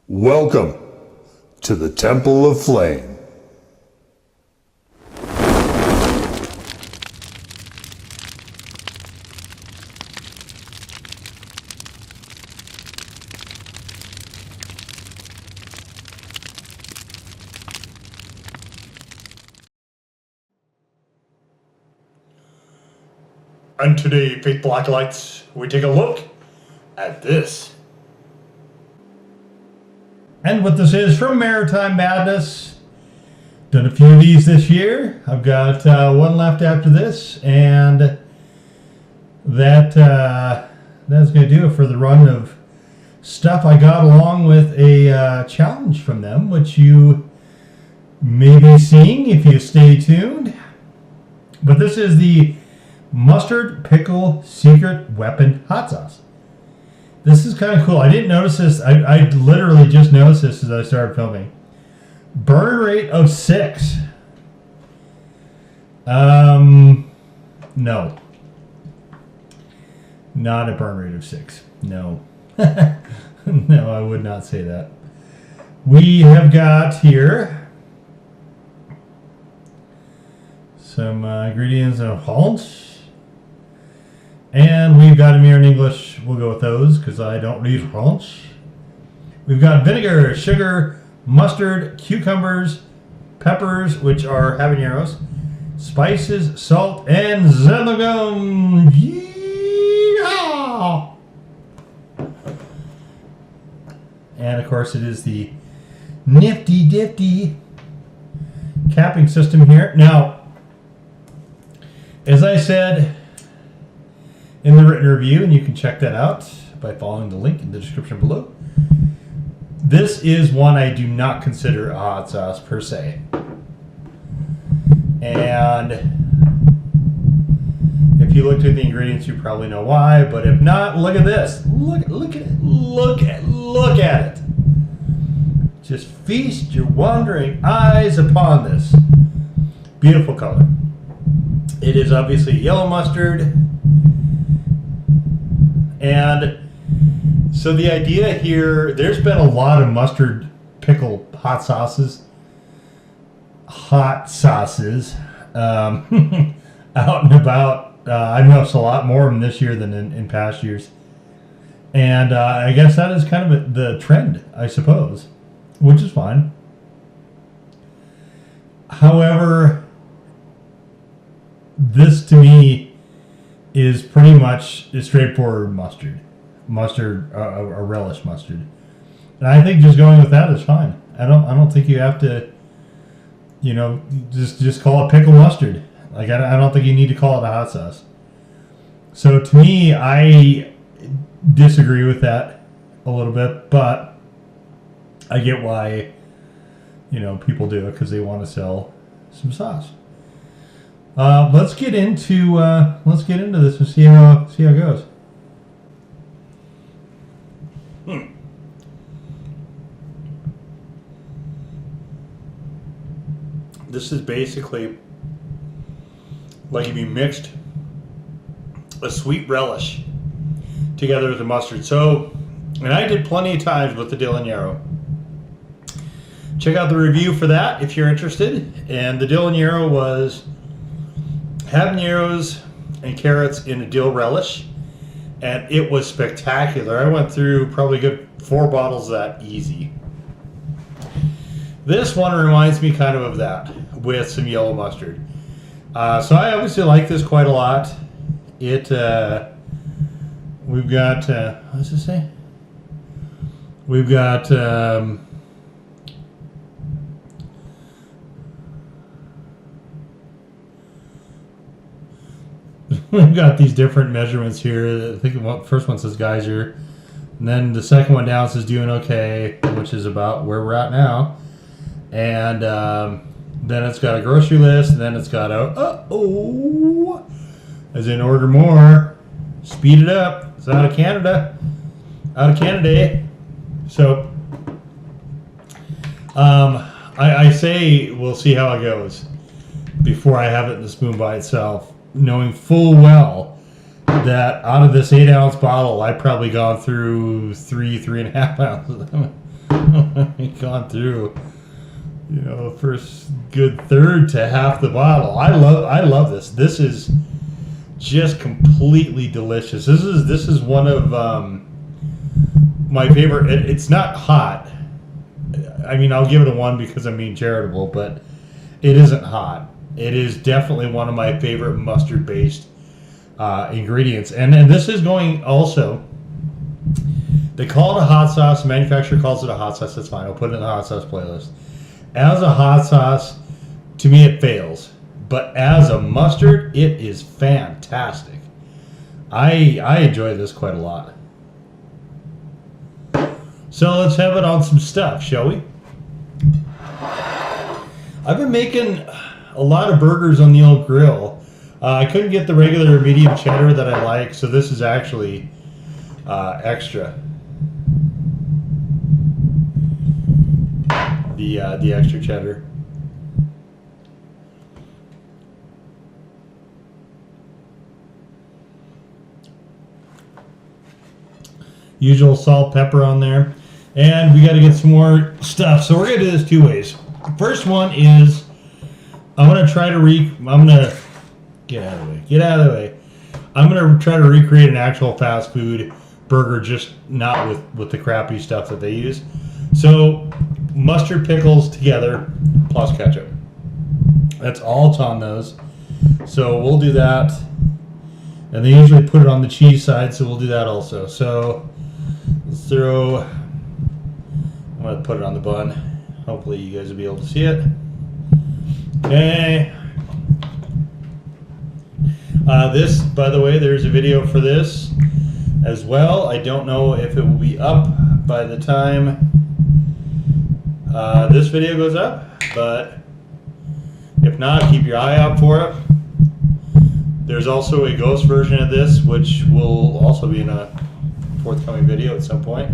Welcome to the Temple of Flame. And today, Faithful Acolytes, we take a look at this. And what this is from Maritime Madness. Done a few of these this year. I've got one left after this, and that's going to do it for the run of stuff I got along with a challenge from them, which you may be seeing if you stay tuned. But this is the Mustard Pickle Secret Weapon Hot Sauce. This is kind of cool. I didn't notice this. I literally just noticed this as I started filming. Burn rate of 6. No. Not a burn rate of 6. No. No, I would not say that. We have got here some ingredients of French. And we've got them here in English. We'll go with those because I don't read French. We've got vinegar, sugar, mustard, cucumbers, peppers, which are habaneros, spices, salt, and xanthan. Yeah! And of course, it is the nifty capping system here. Now, as I said in the written review, and you can check that out by following the link in the description below, this is one I do not consider a hot sauce per se. And if you looked at the ingredients, you probably know why, but if not, look at this. Look at it. Just feast your wandering eyes upon this. Beautiful color. It is obviously yellow mustard. And so the idea here, there's been a lot of mustard pickle hot sauces out and about. I've noticed a lot more of them this year than in past years. And I guess that is kind of the trend, I suppose, which is fine. However, this to me is pretty much a straightforward mustard, a relish mustard, and I think just going with that is fine. I don't think you have to, just call it pickle mustard. Like I don't think you need to call it a hot sauce. So to me, I disagree with that a little bit, but I get why people do it because they want to sell some sauce. Let's get into this and see how it goes. This is basically like if you mixed a sweet relish together with the mustard. So, and I did plenty of times with the dill and yarrow. Check out the review for that if you're interested. And the dill and yarrow was habaneros and carrots in a dill relish, and it was spectacular. I went through probably a good 4 bottles of that easy. This one reminds me kind of that with some yellow mustard. So I obviously like this quite a lot. We've got what does it say? We've got we've got these different measurements here. I think the first one says geyser, and then the second one down says doing okay, which is about where we're at now. And then it's got a grocery list, and then it's got a as in order more, speed it up. It's out of Canada. So I say we'll see how it goes before I have it in the spoon by itself, knowing full well that out of this 8-ounce bottle, I've probably gone through 3.5 ounces of them. gone through, you know, the first good third to half the bottle. I love this. This is just completely delicious. This is one of my favorite. It's not hot. I mean, I'll give it a 1 because I'm being charitable, but it isn't hot. It is definitely one of my favorite mustard-based ingredients. And this is going also, they call it a hot sauce. The manufacturer calls it a hot sauce. That's fine. I'll put it in the hot sauce playlist. As a hot sauce, to me it fails. But as a mustard, it is fantastic. I enjoy this quite a lot. So let's have it on some stuff, shall we? I've been making a lot of burgers on the old grill. I couldn't get the regular medium cheddar that I like, so this is actually extra. The extra cheddar. Usual salt, pepper on there. And we got to get some more stuff. So we're going to do this 2 ways. First one is I'm going to try to get out of the way. Get out of the way. I'm going to try to recreate an actual fast food burger, just not with the crappy stuff that they use. So mustard, pickles together plus ketchup. That's all it's on those. So we'll do that. And they usually put it on the cheese side, so we'll do that also. So let's throw, I'm going to put it on the bun. Hopefully you guys will be able to see it. Okay. This, by the way, there's a video for this as well. I don't know if it will be up by the time this video goes up, but if not, keep your eye out for it. There's also a ghost version of this, which will also be in a forthcoming video at some point.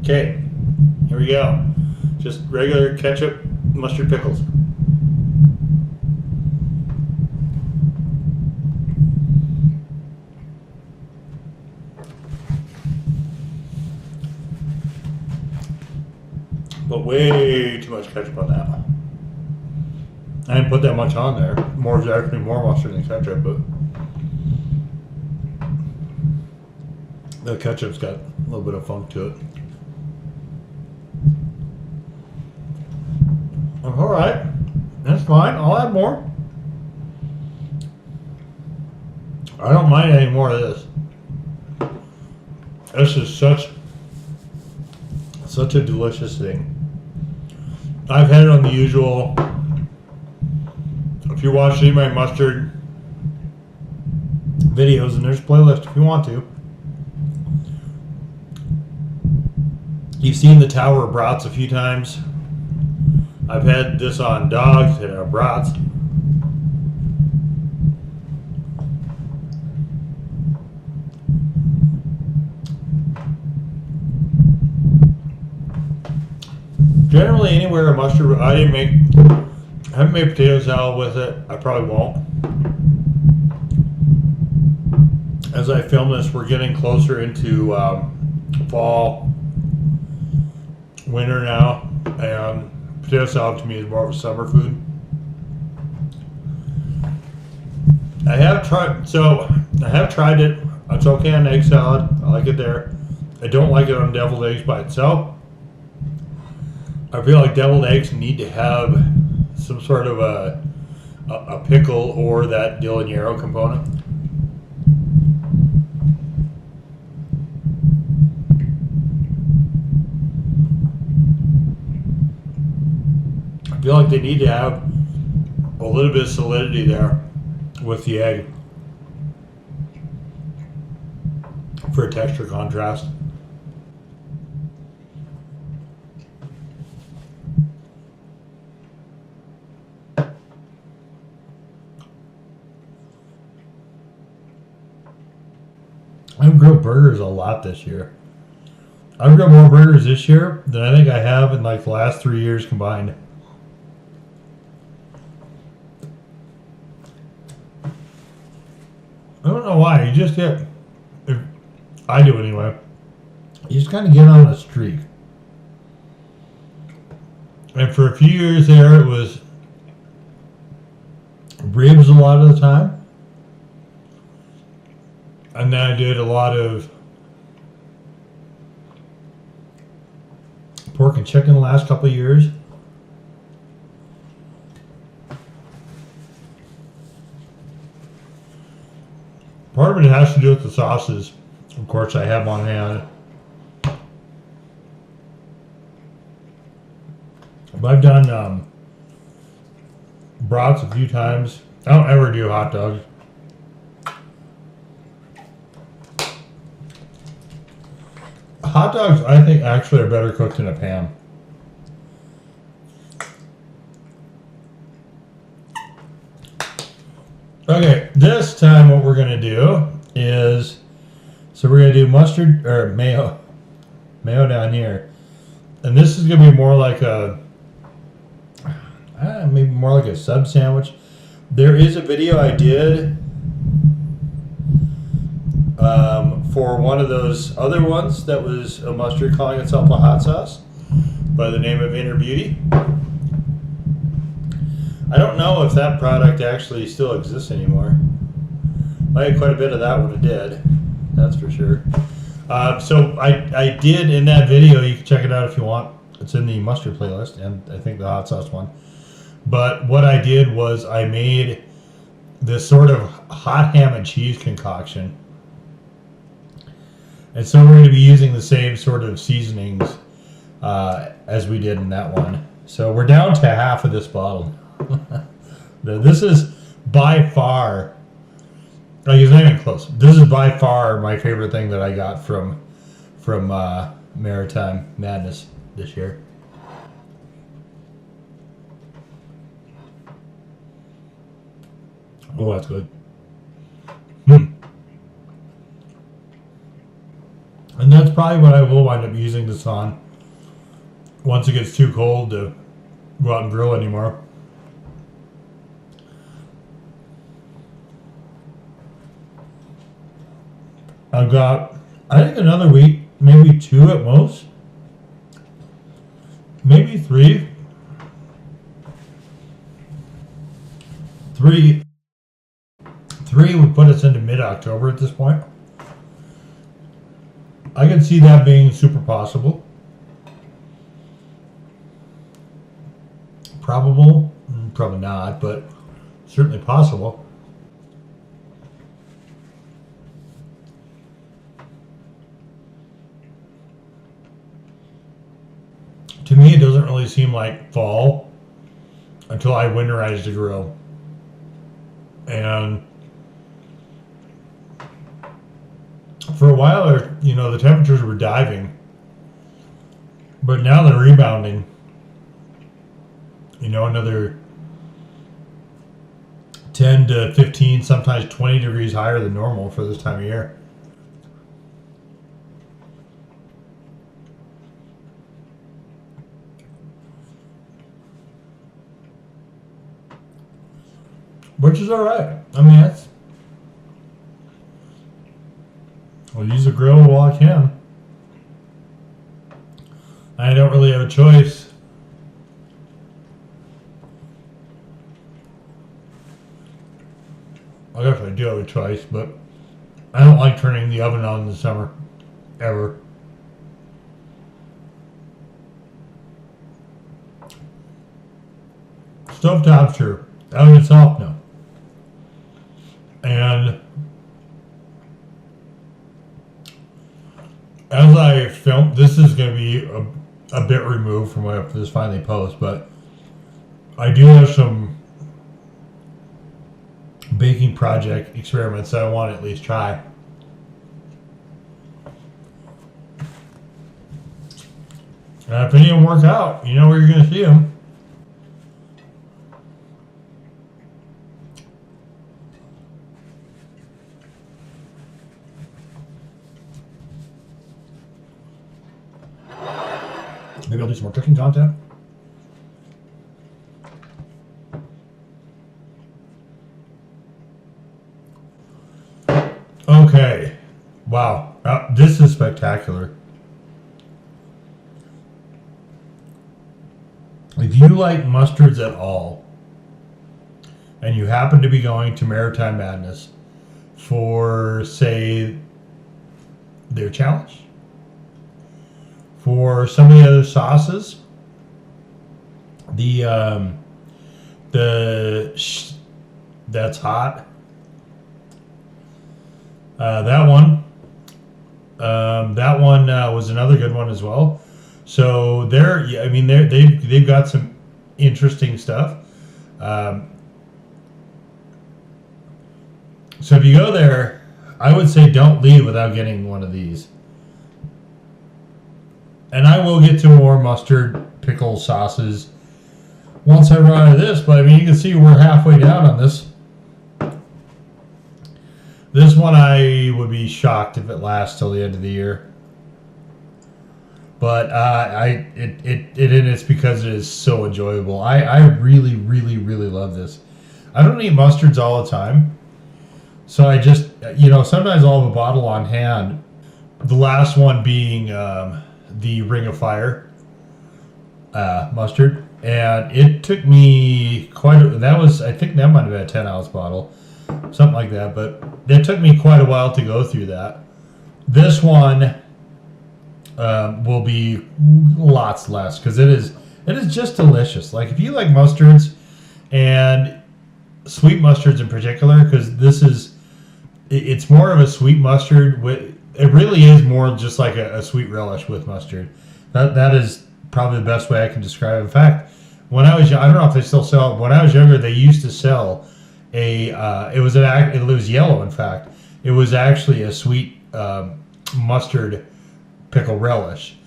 Okay, here we go. Just regular ketchup, mustard, pickles. But way too much ketchup on that. I didn't put that much on there. More is actually more mustard than ketchup, but the ketchup's got a little bit of funk to it. All right, that's fine. I'll add more. I don't mind adding more of this. This is such a delicious thing. I've had it on the usual. If you watch any of my mustard videos, and there's a playlist if you want to. You've seen the Tower of Brats a few times. I've had this on dogs and brats. Generally, anywhere a mustard, I haven't made potato salad with it. I probably won't. As I film this, we're getting closer into fall, winter now, and potato salad to me is more of a summer food. I have tried it. It's okay on egg salad. I like it there. I don't like it on deviled eggs by itself. I feel like deviled eggs need to have some sort of a pickle or that dill and yarrow component. I feel like they need to have a little bit of solidity there with the egg for a texture contrast. I've grilled burgers a lot this year. I've grilled more burgers this year than I think I have in like the last 3 years combined. I don't know why. You just get, if I do anyway, you just kind of get on a streak. And for a few years there, it was ribs a lot of the time. And then I did a lot of pork and chicken the last couple of years. Part of it has to do with the sauces. Of course, I have on hand. But I've done brats a few times. I don't ever do hot dogs. Hot dogs, I think, actually are better cooked in a pan. Okay, this time what we're going to do is, so we're going to do mustard, or mayo down here. And this is going to be more like a, maybe more like a sub sandwich. There is a video I did for one of those other ones that was a mustard calling itself a hot sauce by the name of Inner Beauty. I don't know if that product actually still exists anymore. I had quite a bit of that when it did, that's for sure. So I did in that video, you can check it out if you want. It's in the mustard playlist and I think the hot sauce one. But what I did was I made this sort of hot ham and cheese concoction. And so we're going to be using the same sort of seasonings as we did in that one. So we're down to half of this bottle. This is by far, like it's not even close. This is by far my favorite thing that I got from Maritime Madness this year. Oh, that's good. And that's probably what I will wind up using this on once it gets too cold to go out and grill anymore. I've got, I think, another week, maybe 2 at most. Maybe 3. 3 would put us into mid-October at this point. I can see that being super possible. Probable? Probably not, but certainly possible. To me, it doesn't really seem like fall until I winterize the grill. And for a while, you know, the temperatures were diving, but now they're rebounding. You know, another 10 to 15, sometimes 20 degrees higher than normal for this time of year. Which is alright. I mean, that's, I'll use the grill while I can. I don't really have a choice. I guess I do have a choice, but I don't like turning the oven on in the summer. Ever. Stovetop, sure. Oven itself, no. And as I filmed, this is going to be a bit removed from when this finally posts, but I do have some baking project experiments that I want to at least try. And if any of them work out, you know where you're going to see them. Maybe I'll do some more cooking content. Okay. Wow. This is spectacular. If you like mustards at all, and you happen to be going to Maritime Madness for, say, their challenge, for some of the other sauces, that's hot. That one was another good one as well. So they've got some interesting stuff. So if you go there, I would say don't leave without getting one of these. And I will get to more mustard pickle sauces once I run out of this. But I mean, you can see we're halfway down on this. This one I would be shocked if it lasts till the end of the year. But it's because it is so enjoyable. I really, really, really love this. I don't eat mustards all the time. So I just, sometimes I'll have a bottle on hand. The last one being the Ring of Fire mustard. And it took me I think that might have been a 10-ounce bottle. Something like that. But it took me quite a while to go through that. This one will be lots less because it is just delicious. Like if you like mustards and sweet mustards in particular, because it's more of a sweet mustard. It really is more just like a sweet relish with mustard. That is probably the best way I can describe it. In fact, when I was young, I don't know if they still sell it. When I was younger, they used to sell it was yellow. In fact, it was actually a sweet mustard pickle relish,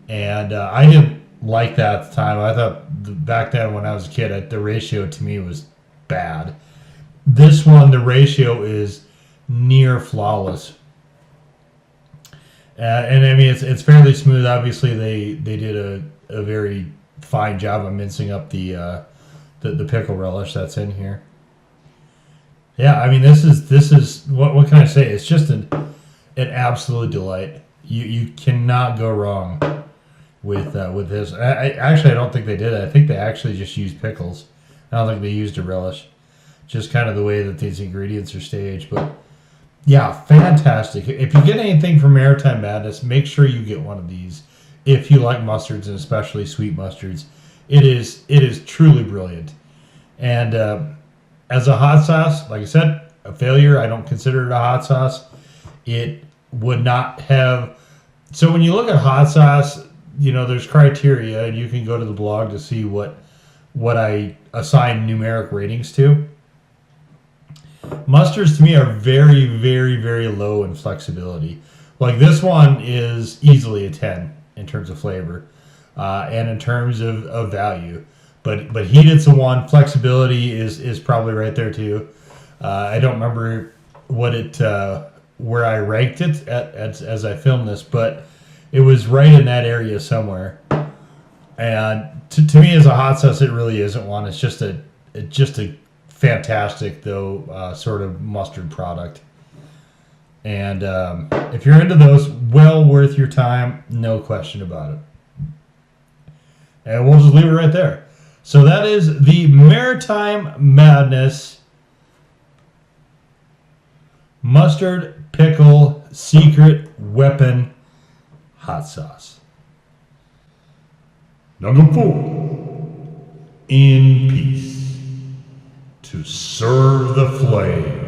and I didn't like that at the time. I thought back then when I was a kid, the ratio to me was bad. This one, the ratio is near flawless, and I mean it's fairly smooth. Obviously, they did a very fine job of mincing up the pickle relish that's in here. Yeah, I mean this is what can I say? It's just an absolute delight. You cannot go wrong with this. I don't think they did it. I think they actually just used pickles. I don't think they used a relish. Just kind of the way that these ingredients are staged. But yeah, fantastic. If you get anything from Maritime Madness, make sure you get one of these. If you like mustards and especially sweet mustards, it is truly brilliant. And as a hot sauce, like I said, a failure. I don't consider it a hot sauce. It would not have. So when you look at hot sauce, there's criteria, and you can go to the blog to see what I assign numeric ratings to. Mustards to me are very, very, very low in flexibility. Like this one is easily a 10 in terms of flavor, and in terms of value. But heated's a 1. Flexibility is probably right there too. I don't remember where I ranked it as I filmed this, but it was right in that area somewhere. And to me, as a hot sauce, it really isn't one. It's just a fantastic though sort of mustard product. And if you're into those, well worth your time, no question about it. And we'll just leave it right there. So that is the Maritime Madness Mustard Pickle Secret Weapon Hot Sauce. Number 4. In peace. To serve the flame.